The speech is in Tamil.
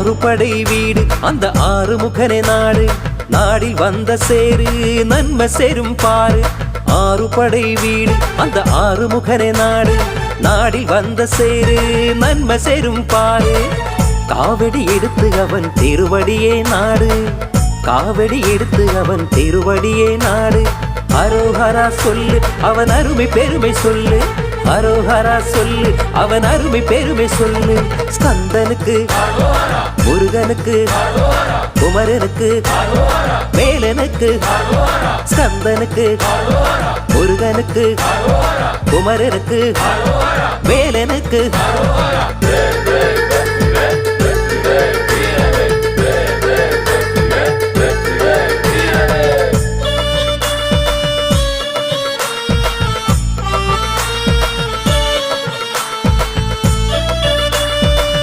ஆறுபடை வீடு அந்த ஆறுமுகனே நாடு, நாடில் வந்த சேரு நன்மை சேரும் பாரு. ஆறுபடை வீடு அந்த ஆறுமுகனே நாடு, நாடில் வந்த சேரு நன்மை சேரும் பாரு. காவடி எடுத்து அவன் திருவடியே நாடு, காவடி எடுத்து அவன் திருவடியே நாடு. அரோஹரா சொல்லு அவன் அருமை பெருமை சொல்லு, அரோஹரா சொல்லு அவன் அருமை பெருமை சொல்லு. ஸ்கந்தனுக்கு முருகனுக்கு குமரனுக்கு வேலனுக்கு, ஸ்கந்தனுக்கு முருகனுக்கு குமரனுக்கு வேலனுக்கு.